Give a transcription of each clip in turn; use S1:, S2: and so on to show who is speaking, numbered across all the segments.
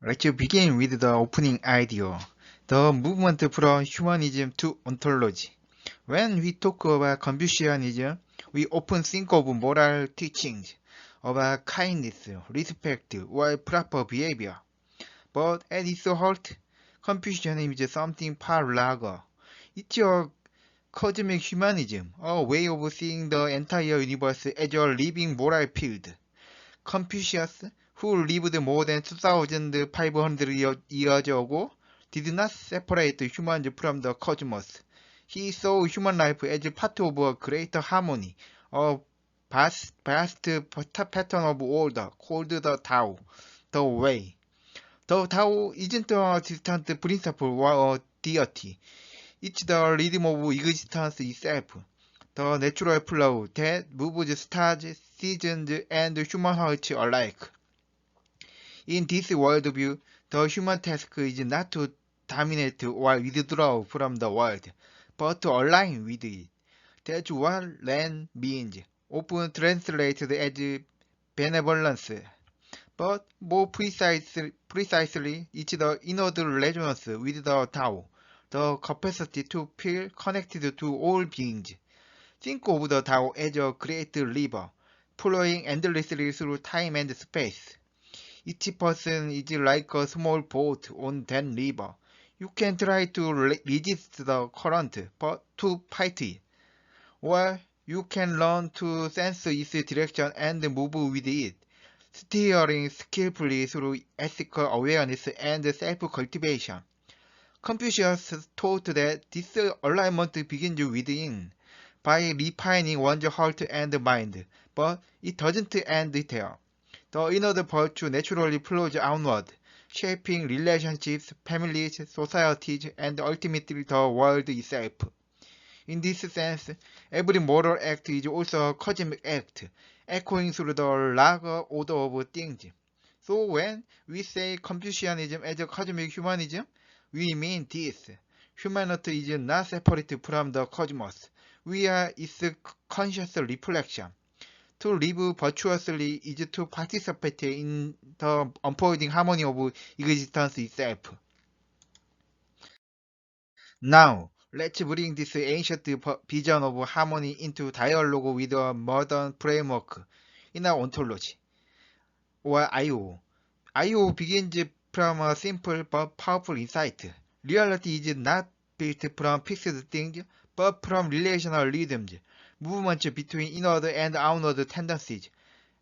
S1: Let's begin with the opening idea, the movement from humanism to ontology. When we talk about Confucianism, we often think of moral teachings about kindness, respect, or proper behavior. But at its heart, Confucianism is something far larger. It's a cosmic humanism, a way of seeing the entire universe as a living moral field. Confucius, who lived more than 2500 years ago, did not separate humans from the cosmos. He saw human life as part of a greater harmony, a vast pattern of order called the Tao, the Way. The Tao isn't a distant principle or a deity. It's the rhythm of existence itself, the natural flow that moves stars, seasons, and human hearts alike. In this worldview, the human task is not to dominate or withdraw from the world, but to align with it. That's what Ren means, often translated as benevolence. But more precisely, it's the inner resonance with the Tao, the capacity to feel connected to all beings. Think of the Tao as a great river, flowing endlessly through time and space. Each person is like a small boat on that river. You can try to resist the current, but to fight it. Or you can learn to sense its direction and move with it, steering skillfully through ethical awareness and self-cultivation. Confucius taught that this alignment begins within, by refining one's heart and mind, but it doesn't end there. The inner virtue naturally flows outward, shaping relationships, families, societies, and ultimately the world itself. In this sense, every moral act is also a cosmic act, echoing through the larger order of things. So when we say Confucianism as a cosmic humanism, we mean this. Humanity is not separate from the cosmos. We are its conscious reflection. To live virtuously is to participate in the unfolding harmony of existence itself. Now, let's bring this ancient vision of harmony into dialogue with a modern framework in our ontology, or IO. IO begins from a simple but powerful insight. Reality is not built from fixed things, but from relational rhythms, movements between inward and outward tendencies.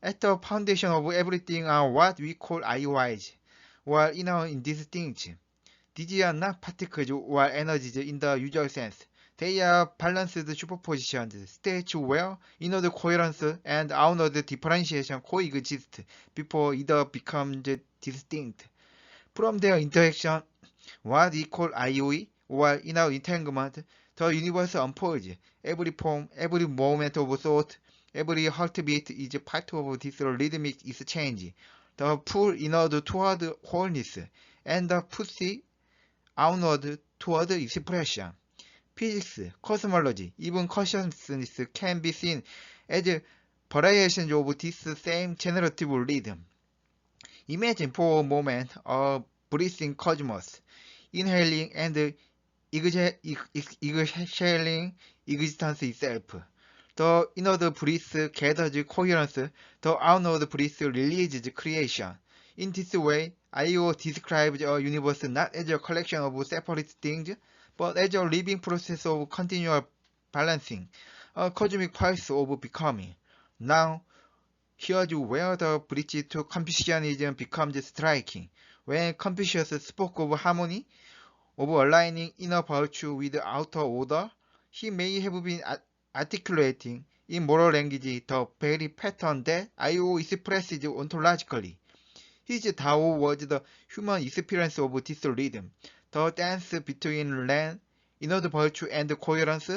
S1: At the foundation of everything are what we call IOIs, or inner indistinct. These are not particles or energies in the usual sense. They are balanced superpositions, states where inward coherence and outward differentiation coexist before either becomes distinct. From their interaction, what we call IOE, or inner entanglement, the universe unfolds. Every form, every moment of thought, every heartbeat is part of this rhythmic exchange. The pull inward toward wholeness, and the push outward toward expression. Physics, cosmology, even consciousness can be seen as variations of this same generative rhythm. Imagine for a moment a breathing cosmos, inhaling and exhaling existence itself. The inward breath gathers coherence, the outward breath releases creation. In this way, IO describes a universe not as a collection of separate things, but as a living process of continual balancing, a cosmic pulse of becoming. Now, here's where the bridge to Confucianism becomes striking. When Confucius spoke of harmony, of aligning inner virtue with outer order, he may have been articulating in moral language the very pattern that IO expresses ontologically. His Tao was the human experience of this rhythm, the dance between Ren, inward virtue and coherence,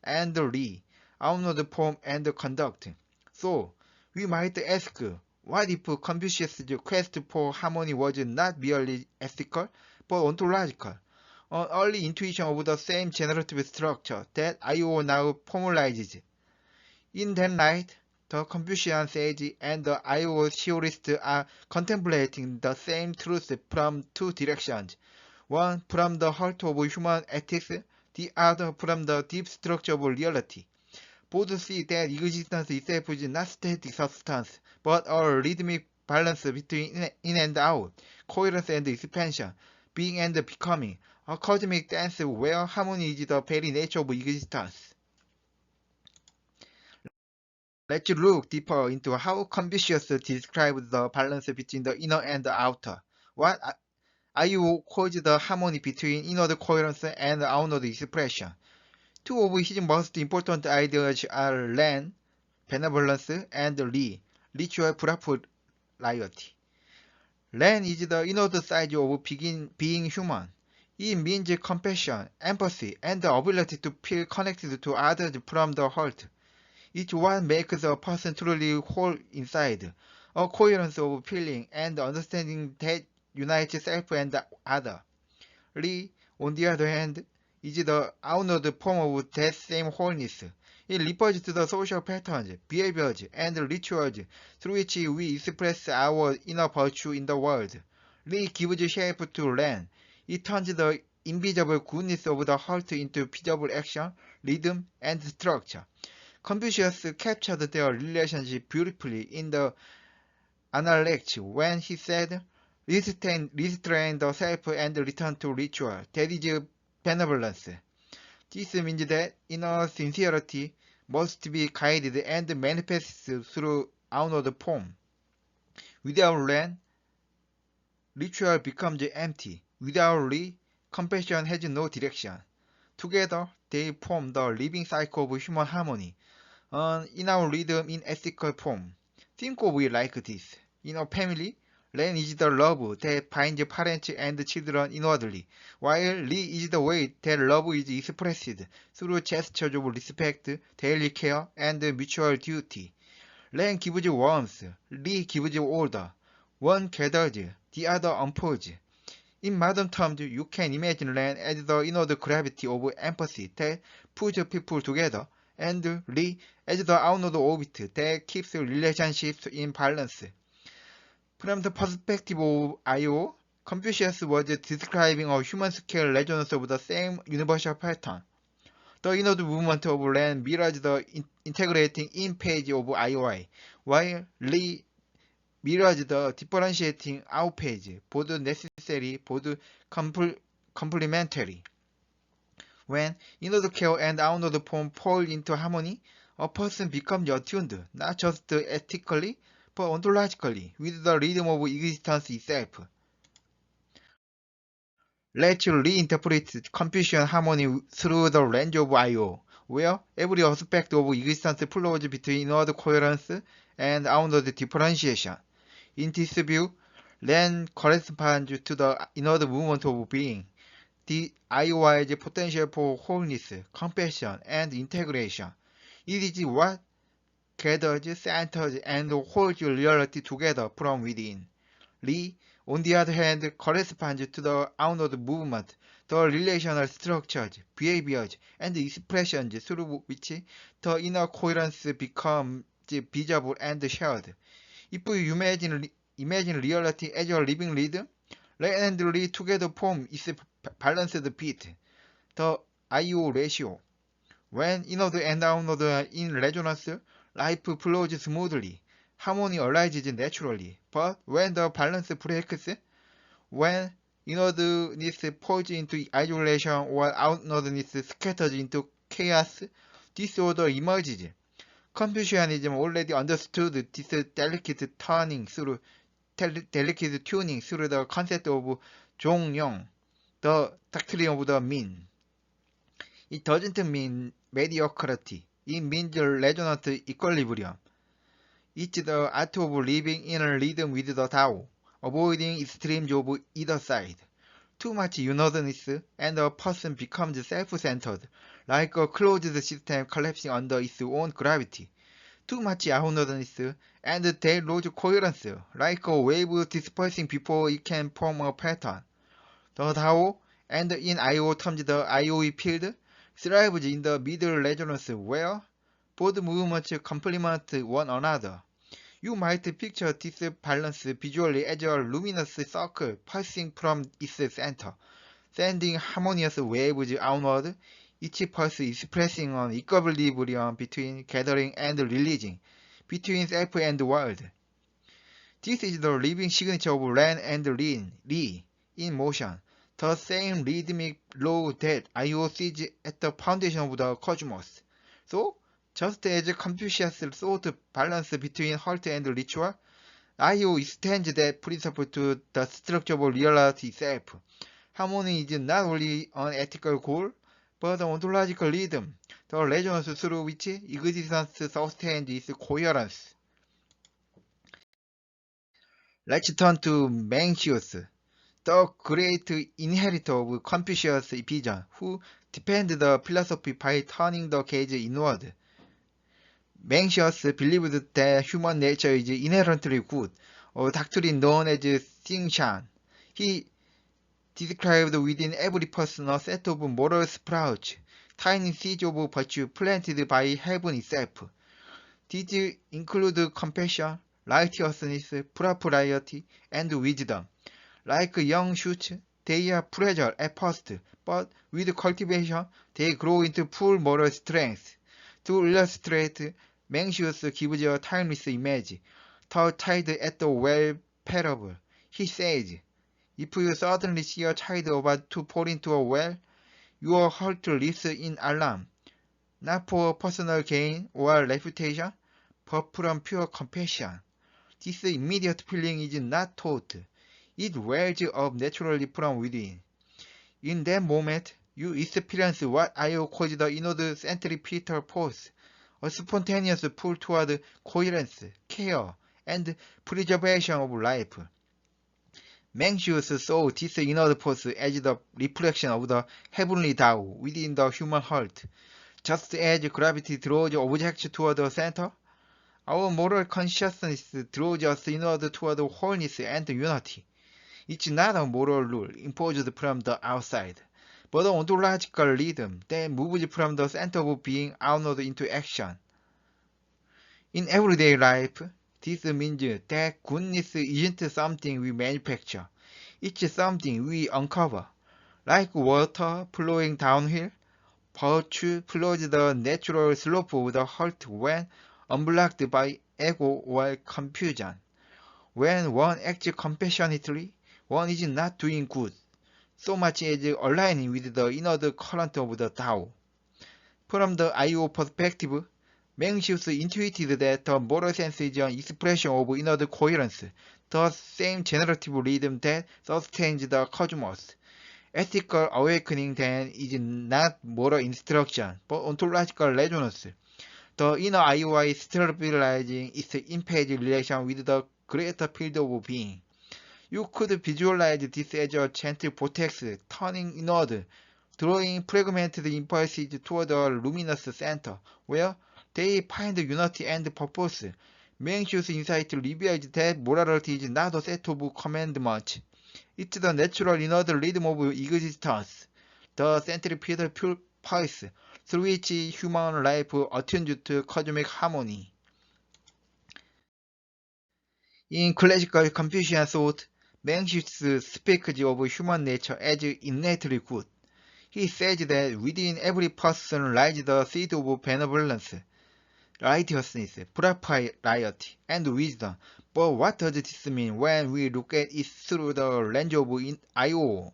S1: and Li, outward form and conduct. So, we might ask, what if Confucius' quest for harmony was not merely ethical, but ontological? An early intuition of the same generative structure that IO now formalizes. In that light, the Confucian sage and the IO theorist are contemplating the same truth from two directions. One from the heart of human ethics, the other from the deep structure of reality. Both see that existence itself is not static substance, but a rhythmic balance between in and out, coherence and expansion, being and becoming, a cosmic dance where harmony is the very nature of existence. Let's look deeper into how Confucius describes the balance between the inner and the outer. What Ayu calls the harmony between inward coherence and outward expression. Two of his most important ideas are Ren, benevolence, and Li, ritual propriety. Ren is the inward side of being human. It means compassion, empathy, and the ability to feel connected to others from the heart. It's what makes a person truly whole inside, a coherence of feeling and understanding that unites self and other. Li, on the other hand, is the outward form of that same wholeness. It refers to the social patterns, behaviors, and rituals through which we express our inner virtue in the world. Li gives shape to Ren. It turns the invisible goodness of the heart into visible action, rhythm, and structure. Confucius captured their relationship beautifully in the Analects when he said, restrain the self and return to ritual. That is benevolence. This means that inner sincerity must be guided and manifests through outward form. Without Ren, ritual becomes empty. Without Li, compassion has no direction. Together, they form the living cycle of human harmony, an inner rhythm in ethical form. Think of it like this. In a family, Ren is the love that binds parents and children inwardly, while Li is the way that love is expressed through gestures of respect, daily care, and mutual duty. Ren gives warmth, Li gives order. One gathers, the other unfolds. In modern terms, you can imagine Ren as the inward gravity of empathy that puts people together, and Li as the outward orbit that keeps relationships in balance. From the perspective of I/O, Confucius was describing a human-scale resonance of the same universal pattern. The inward movement of Ren mirrors the integrating in page of IOI, while Li mirrors the differentiating out page, both necessary, both complementary. When inward care and outward form fall into harmony, a person becomes attuned, not just ethically, but ontologically, with the rhythm of existence itself. Let's reinterpret Confucian harmony through the lens of I/O, where every aspect of existence flows between inward coherence and outward differentiation. In this view, Ren corresponds to the inward movement of being. The IOI's potential for wholeness, compassion, and integration. It is what gathers, centers, and holds reality together from within. Li, on the other hand, corresponds to the outward movement, the relational structures, behaviors, and expressions through which the inner coherence becomes visible and shared. If you imagine reality as a living rhythm, Ren and Li together form its balanced beat, the I/O ratio. When inward and outward are in resonance, life flows smoothly, harmony arises naturally. But when the balance breaks, when inwardness falls into isolation or outwardness scatters into chaos, disorder emerges. Confucianism already understood this delicate tuning through the concept of Zhongyong, the doctrine of the mean. It doesn't mean mediocrity. It means resonant equilibrium. It's the art of living in a rhythm with the Tao, avoiding extremes of either side. Too much inwardness and a person becomes self-centered, like a closed system collapsing under its own gravity. Too much outwardness and they lose coherence, like a wave dispersing before it can form a pattern. The Tao, and in I/O terms the IOE field, thrives in the middle resonance where Both movements complement one another. You might picture this balance visually as a luminous circle pulsing from its center, sending harmonious waves outward, each pulse expressing an equilibrium between gathering and releasing, between self and world. This is the living signature of Ren and Li in motion, the same rhythmic law that IO sees at the foundation of the cosmos. So, just as Confucius sought balance between heart and ritual, IO extends that principle to the structure of reality itself. Harmony is not only an ethical goal, but an ontological rhythm, the resonance through which existence sustains its coherence. Let's turn to Mencius, the great inheritor of Confucius' vision, who defined the philosophy by turning the gaze inward. Mencius believed that human nature is inherently good, a doctrine known as Xingxian. He described within every person a set of moral sprouts, tiny seeds of virtue planted by heaven itself. These include compassion, righteousness, propriety, and wisdom. Like young shoots, they are fragile at first, but with cultivation, they grow into full moral strength. To illustrate, Mencius gives a timeless image, the child at the well parable. He says, if you suddenly see a child about to fall into a well, your heart leaps in alarm, not for personal gain or reputation, but from pure compassion. This immediate feeling is not taught. It wells up naturally from within. In that moment, you experience what I call the inward centripetal force, a spontaneous pull toward coherence, care, and preservation of life. Mencius saw this inward force as the reflection of the heavenly Tao within the human heart. Just as gravity draws objects toward the center, our moral consciousness draws us inward toward wholeness and unity. It's not a moral rule imposed from the outside, but an ontological rhythm that moves from the center of being outward into action. In everyday life, this means that goodness isn't something we manufacture. It's something we uncover. Like water flowing downhill, virtue follows the natural slope of the heart when unblocked by ego or confusion. When one acts compassionately, one is not doing good, so much as aligning with the inward current of the Tao. From the IO perspective, Mencius intuited that the moral sense is an expression of inward coherence, the same generative rhythm that sustains the cosmos. Ethical awakening then is not moral instruction, but ontological resonance. The inner IOI stabilizing its impaired relation with the greater field of being. You could visualize this as a gentle vortex turning inward, drawing fragmented impulses toward a luminous center, where they find unity and purpose. Mencius' insight reveals that morality is not a set of commandments. It's the natural inward rhythm of existence, the centripetal pulse through which human life attunes to cosmic harmony. In classical Confucian thought, Mencius speaks of human nature as innately good. He says that within every person lies the seed of benevolence, righteousness, propriety, and wisdom. But what does this mean when we look at it through the lens of IO?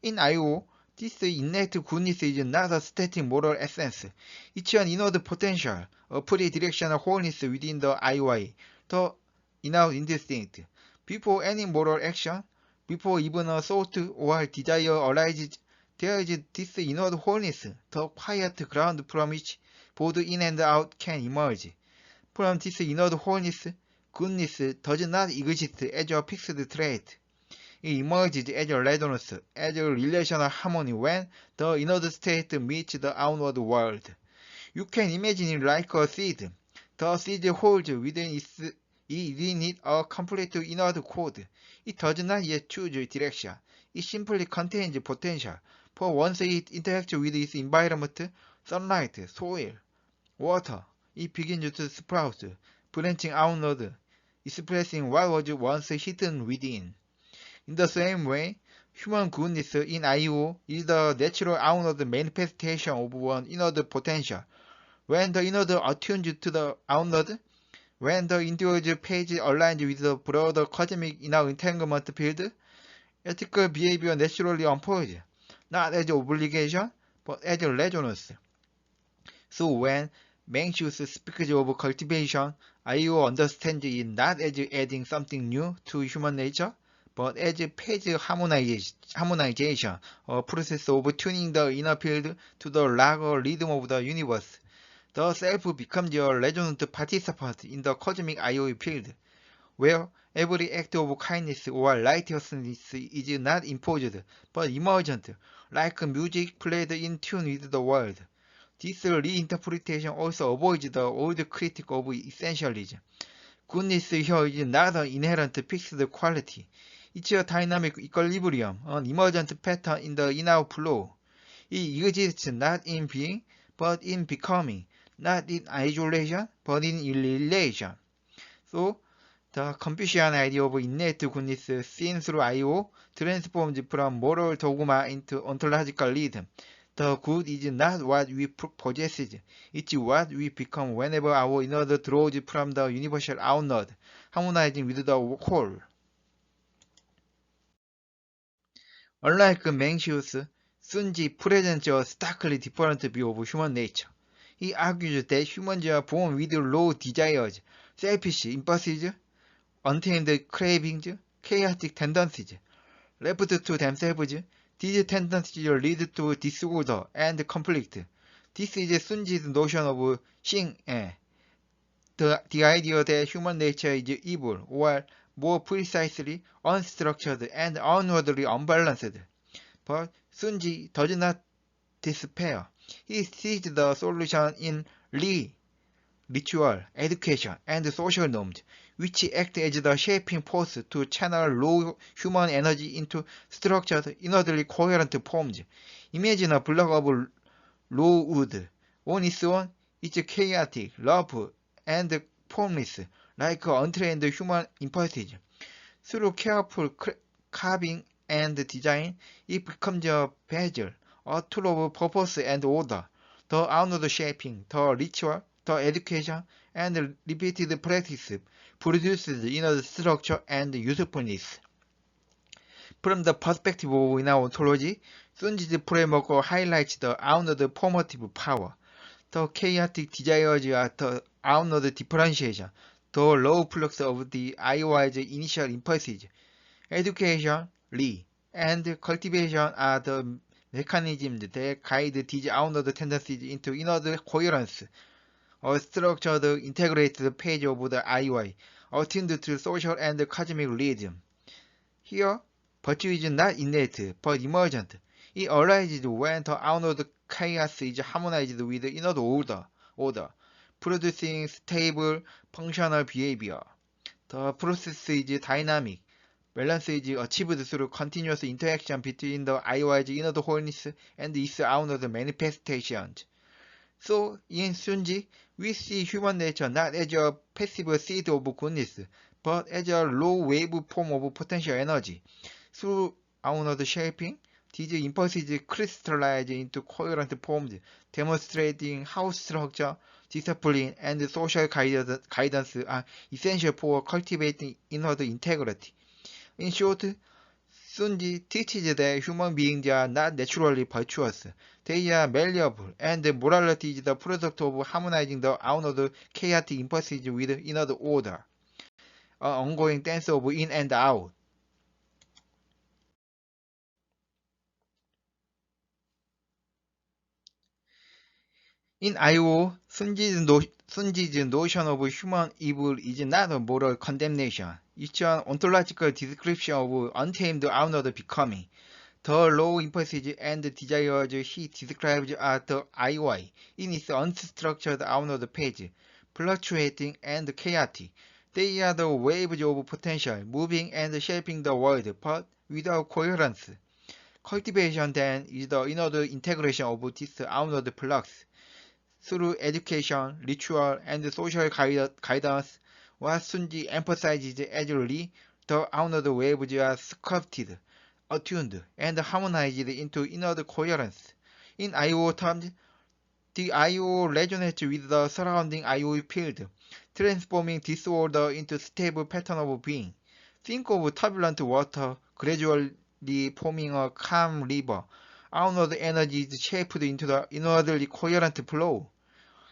S1: In IO, this innate goodness is not a static moral essence. It's an inward potential, a pre-directional wholeness within the IOI, the inner instinct. Before any moral action, before even a thought or desire arises, there is this inward wholeness, the quiet ground from which both in and out can emerge. From this inward wholeness, goodness does not exist as a fixed trait. It emerges as a resonance, as a relational harmony when the inward state meets the outward world. You can imagine it like a seed. The seed holds within it a complete inward code. It does not yet choose direction. It simply contains potential. For once it interacts with its environment, sunlight, soil, water, it begins to sprout, branching outward, expressing what was once hidden within. In the same way, human goodness in IO is the natural outward manifestation of one inward potential. When the inward attunes to the outward, when the individual page aligns with the broader cosmic inner entanglement field, ethical behavior naturally unfolds, not as obligation, but as resonance. So when Mencius speaks of cultivation, IO understands it not as adding something new to human nature, but as page harmonization, a process of tuning the inner field to the larger rhythm of the universe. The self becomes a resonant participant in the cosmic IO field, where every act of kindness or righteousness is not imposed, but emergent, like music played in tune with the world. This reinterpretation also avoids the old critique of essentialism. Goodness here is not an inherent fixed quality. It's a dynamic equilibrium, an emergent pattern in the inner flow. It exists not in being, but in becoming, not in isolation, but in relation. So, the Confucian idea of innate goodness seen through IO transforms from moral dogma into ontological rhythm. The good is not what we possess, it's what we become whenever our inward draws from the universal outward, harmonizing with the whole. Unlike Mencius, Sunji presents a starkly different view of human nature. He argues that humans are born with low desires, selfish impulses, untamed cravings, chaotic tendencies. Left to themselves, these tendencies lead to disorder and conflict. This is Sunji's notion of Xing-e, the idea that human nature is evil, or more precisely, unstructured and outwardly unbalanced. But Sunji does not despair. He sees the solution in ritual, education, and social norms, which act as the shaping force to channel low human energy into structured, inwardly coherent forms. Imagine a block of raw wood. On its own, it's chaotic, rough, and formless, like untrained human impulses. Through careful carving and design, it becomes a vessel, a tool of purpose and order. The outward shaping, the ritual, the education, and repeated practice produces inner structure and usefulness. From the perspective of inner ontology, Sunji's framework highlights the outward formative power. The chaotic desires are the outward differentiation, the low flux of the IOI's initial impulses. Education, and cultivation are the mechanisms that guide these outward tendencies into inward coherence. A structured, integrated page of the IOI, attuned to social and cosmic rhythm. Here, virtue is not innate, but emergent. It arises when the outward chaos is harmonized with the inward order, producing stable, functional behavior. The process is dynamic. Balance is achieved through continuous interaction between the IOI's inward wholeness and its outward manifestations. So, in Sunji, we see human nature not as a passive seed of goodness, but as a low-wave form of potential energy. Through outward shaping, these impulses crystallize into coherent forms, demonstrating how structure, discipline, and social guidance are essential for cultivating inward integrity. In short, Sunji teaches that human beings are not naturally virtuous. They are malleable, and morality is the product of harmonizing the outward chaotic impulses with inward order, an ongoing dance of in and out. In IO, Sunji's notion of human evil is not a moral condemnation. It's an ontological description of untamed outward becoming. The low impulses and desires he describes are the IOI in its unstructured outward page, fluctuating and chaotic. They are the waves of potential, moving and shaping the world, but without coherence. Cultivation then is the inward integration of this outward flux. through education, ritual, and social guidance. What Sunji emphasizes as Lee, the outward waves are sculpted, attuned, and harmonized into inner coherence. In IO terms, the IO resonates with the surrounding IO field, transforming disorder into stable pattern of being. Think of turbulent water gradually forming a calm river. Outward energy is shaped into the inwardly coherent flow.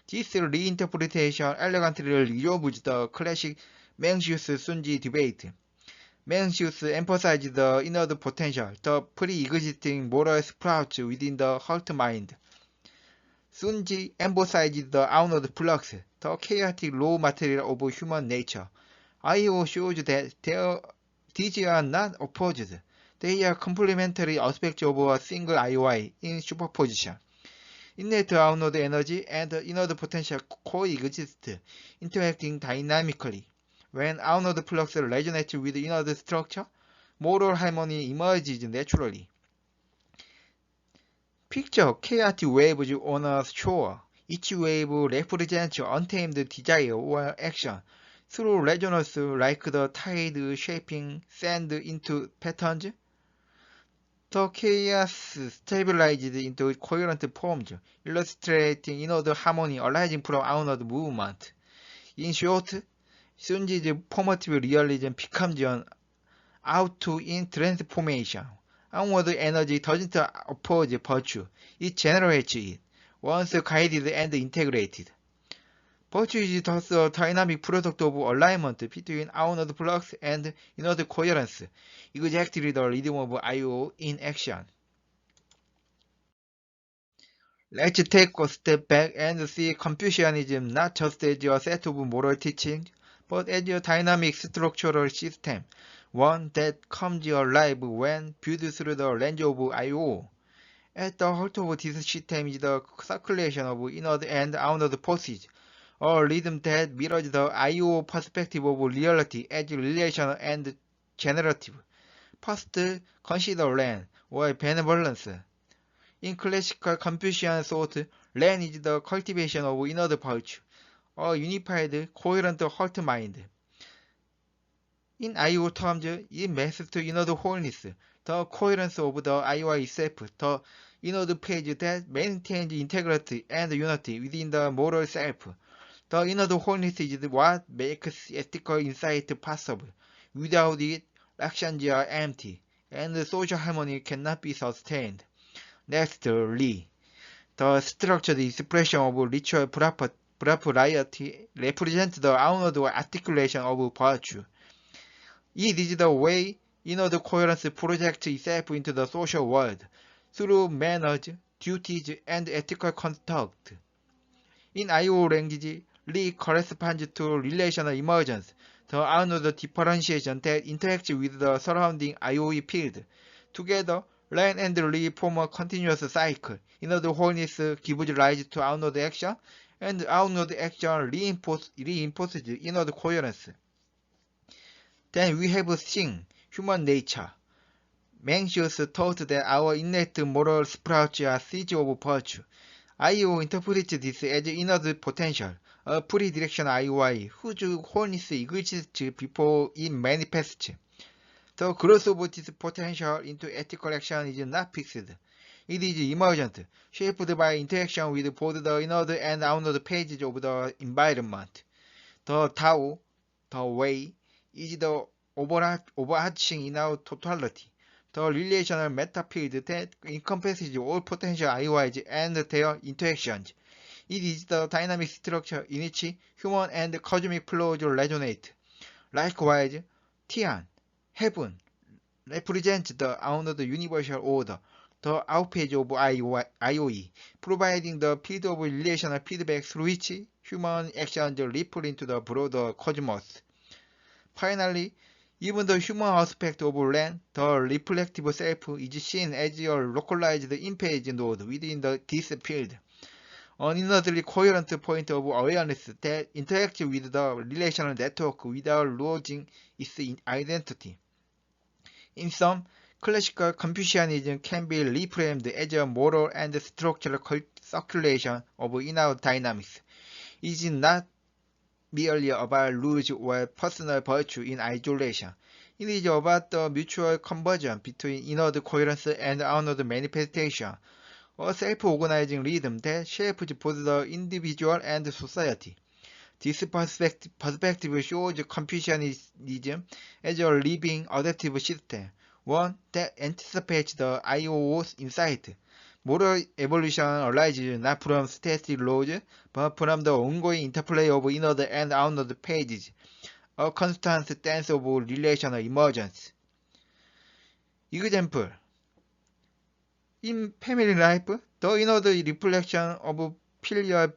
S1: This reinterpretation elegantly resolves the classic Mencius-Sunji debate. Mencius emphasized the inner potential, the pre-existing moral sprouts within the heart mind. Sunji emphasized the outward flux, the chaotic raw material of human nature. IO shows that these are not opposed. They are complementary aspects of a single IOI in superposition. Innate outward energy and inward potential coexist, interacting dynamically. When outward flux resonates with inward structure, moral harmony emerges naturally. Picture chaotic waves on a shore. Each wave represents untamed desire or action. Through resonance, like the tide shaping sand into patterns, the chaos stabilized into coherent forms, illustrating inward harmony arising from outward movement. In short, Sunji's formative realism becomes an auto-in transformation. Outward energy doesn't oppose virtue, it generates it, once guided and integrated. Virtue is thus a dynamic product of alignment between outward flux and inward coherence, exactly the rhythm of IO in action. Let's take a step back and see Confucianism not just as a set of moral teachings, but as a dynamic structural system, one that comes alive when viewed through the lens of IO. At the heart of this system is the circulation of inward and outward forces, a rhythm that mirrors the IO perspective of reality as relational and generative. First, consider Ren, or benevolence. In classical Confucian thought, Ren is the cultivation of inward virtue, a unified, coherent heart mind. In IO terms, it maps to inward wholeness, the coherence of the IOI itself, the inward page that maintains integrity and unity within the moral self. The inward wholeness is what makes ethical insight possible. Without it, actions are empty, and social harmony cannot be sustained. Nextly, the structured expression of ritual propriety represents the outward articulation of virtue. It is the way inward coherence projects itself into the social world through manners, duties, and ethical conduct. In IO language, Li corresponds to relational emergence, the outward differentiation that interacts with the surrounding IOE field. Together, Ren and Li form a continuous cycle. Inward wholeness gives rise to outward action, and outward action reinforces inward coherence. Then we have Xing, human nature. Mencius taught that our innate moral sprouts are seeds of virtue. IO interprets this as inward potential, a pre-direction IOI whose wholeness exists before it manifests. The growth of this potential into ethical action is not fixed. It is emergent, shaped by interaction with both the inward and outward pages of the environment. The Tao, the way, is the overarching inner totality, the relational metafield that encompasses all potential IOIs and their interactions. It is the dynamic structure in which human and cosmic flows resonate. Likewise, Tian, heaven, represents the outward universal order, the outpage of IOE, providing the field of relational feedback through which human actions ripple into the broader cosmos. Finally, even the human aspect of Ren, the reflective self, is seen as a localized impage node within this field, an inwardly coherent point of awareness that interacts with the relational network without losing its identity. In sum, classical Confucianism can be reframed as a moral and structural circulation of in-out dynamics. It is not merely about rules or personal virtue in isolation. It is about the mutual conversion between inward coherence and outward manifestation, a self-organizing rhythm that shapes both the individual and society. This perspective shows Confucianism as a living, adaptive system, one that anticipates the IOO's insight. Moral evolution arises not from static laws, but from the ongoing interplay of inward and outward phases, a constant dance of relational emergence. Example: in family life, the inward reflection of filial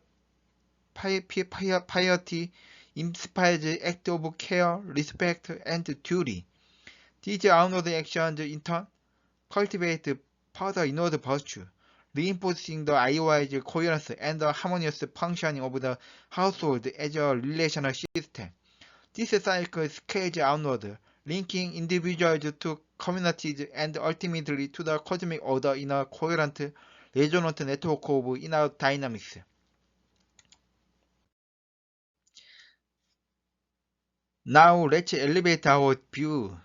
S1: piety inspires acts of care, respect, and duty. These outward actions, in turn, cultivate further inward virtue, reinforcing the IOI's coherence and the harmonious functioning of the household as a relational system. This cycle scales outward, linking individuals to communities and ultimately to the cosmic order in a coherent, resonant network of inner dynamics. Now let's elevate our view.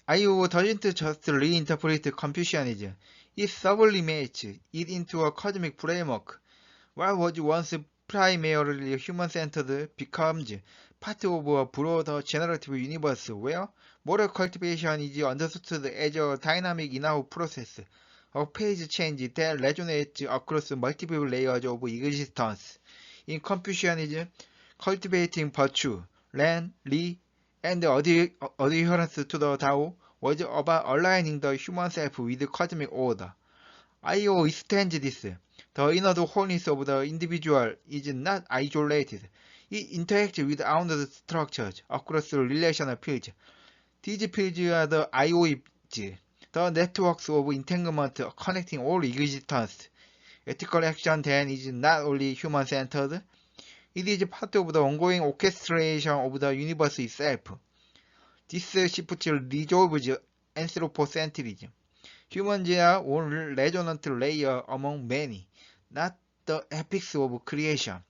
S1: IO doesn't just reinterpret Confucianism, it sublimates it into a cosmic framework. What was once primarily human-centered becomes part of a broader generative universe where moral cultivation is understood as a dynamic in-out process, a phase change that resonates across multiple layers of existence. In Confucianism, cultivating virtue, ren, li, and adherence to the Tao was about aligning the human self with cosmic order. IO extends this. The inner wholeness of the individual is not isolated. It interacts with outward structures across relational fields. These fields are the IOEs, the networks of entanglement connecting all existence. Ethical action then is not only human-centered, it is part of the ongoing orchestration of the universe itself. This shift resolves anthropocentrism. Humans are one resonant layer among many, not the epics of creation.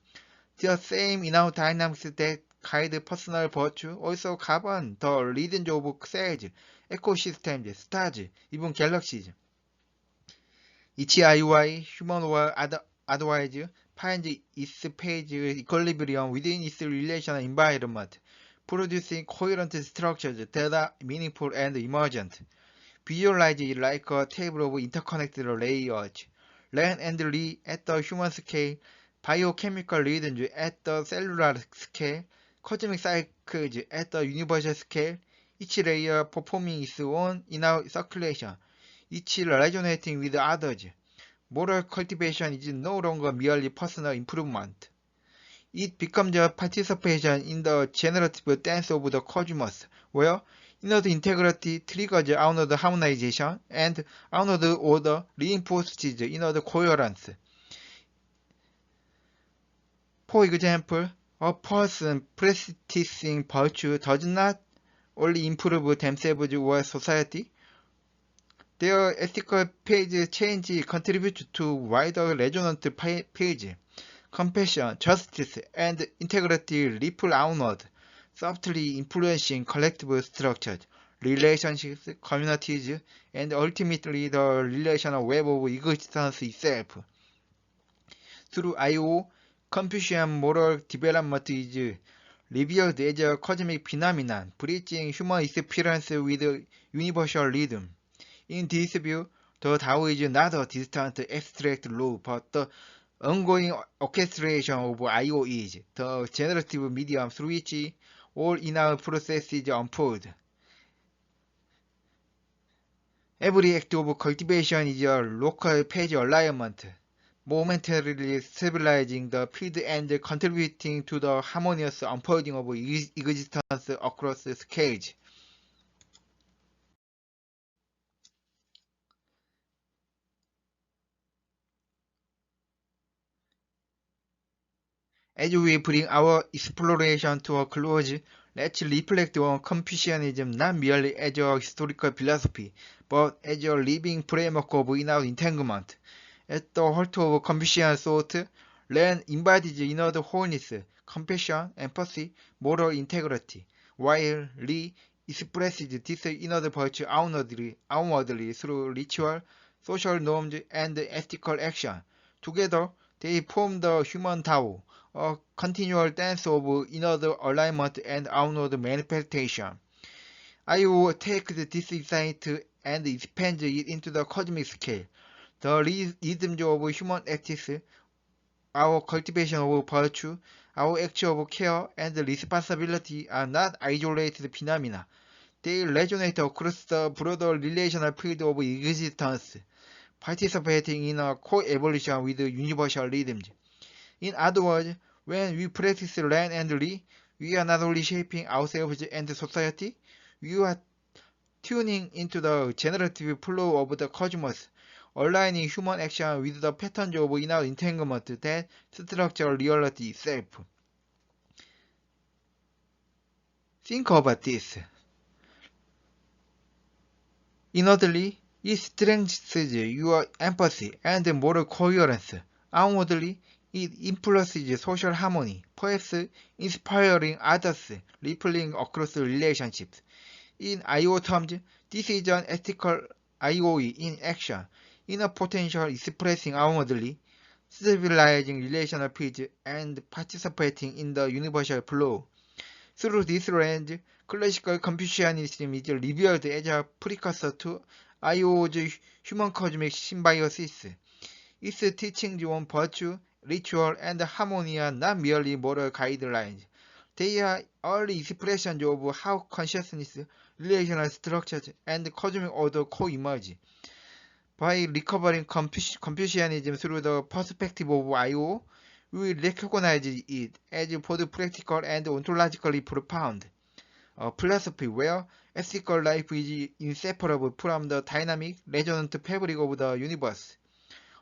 S1: The same inner dynamics that guide personal virtue also govern the rhythms of cells, ecosystems, stars, even galaxies. Each IOI, human or otherwise, finds its phase equilibrium within its relational environment, producing coherent structures that are meaningful and emergent. Visualize it like a table of interconnected layers. Ren and Li at the human scale, biochemical rhythms at the cellular scale, cosmic cycles at the universal scale, each layer performing its own inner circulation, each resonating with others. Moral cultivation is no longer merely personal improvement. It becomes a participation in the generative dance of the cosmos, where inward integrity triggers outward harmonization, and outward order reinforces inward coherence. For example, a person practicing virtue does not only improve themselves or society, their ethical phase change contributes to wider resonant phase. Compassion, justice, and integrity ripple outward, subtly influencing collective structures, relationships, communities, and ultimately the relational web of existence itself. Through IO, Confucian moral development is revealed as a cosmic phenomenon, bridging human experience with universal rhythm. In this view, the Tao is not a distant abstract law, but the ongoing orchestration of IOEs, the generative medium through which all inner processes unfold. Every act of cultivation is a local phase alignment, momentarily stabilizing the field and contributing to the harmonious unfolding of existence across scales. As we bring our exploration to a close, let's reflect on Confucianism not merely as a historical philosophy, but as a living framework of inner entanglement. at the heart of Confucian thought, Ren embodies inward wholeness, compassion, empathy, moral integrity, while Li expresses this inward virtue outwardly through ritual, social norms, and ethical action. Together, they form the human Tao, a continual dance of inward alignment and outward manifestation. I will take this insight and expand it into the cosmic scale. The rhythms of human acts, our cultivation of virtue, our action of care and responsibility are not isolated phenomena. They resonate across the broader relational field of existence, participating in a co-evolution with universal rhythms. In other words, when we practice Ren and Li, we are not only shaping ourselves and society, we are tuning into the generative flow of the cosmos, aligning human action with the patterns of inner entanglement that structure reality itself. Think about this. Inwardly, it strengthens your empathy and moral coherence. Outwardly, it influences social harmony, perhaps inspiring others, rippling across relationships. In IO terms, this is an ethical IOE in action, inner potential expressing outwardly, stabilizing relational fields, and participating in the universal flow. Through this lens, classical Confucianism is revealed as a precursor to IO's human cosmic symbiosis. Its teachings on virtue, ritual, and harmony are not merely moral guidelines. They are early expressions of how consciousness, relational structures, and cosmic order co-emerge. By recovering Confucianism through the perspective of IO, we recognize it as both practical and ontologically profound. A philosophy where ethical life is inseparable from the dynamic, resonant fabric of the universe.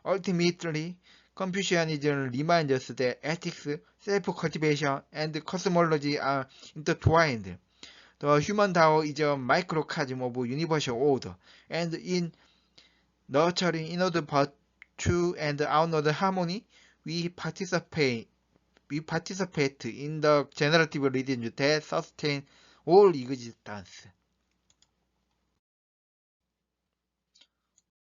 S1: Ultimately, Confucianism reminds us that ethics, self-cultivation, and cosmology are intertwined. The human Tao is a microcosm of universal order, and in nurturing inward virtue and outward harmony, we participate in the generative rhythms that sustain all existence.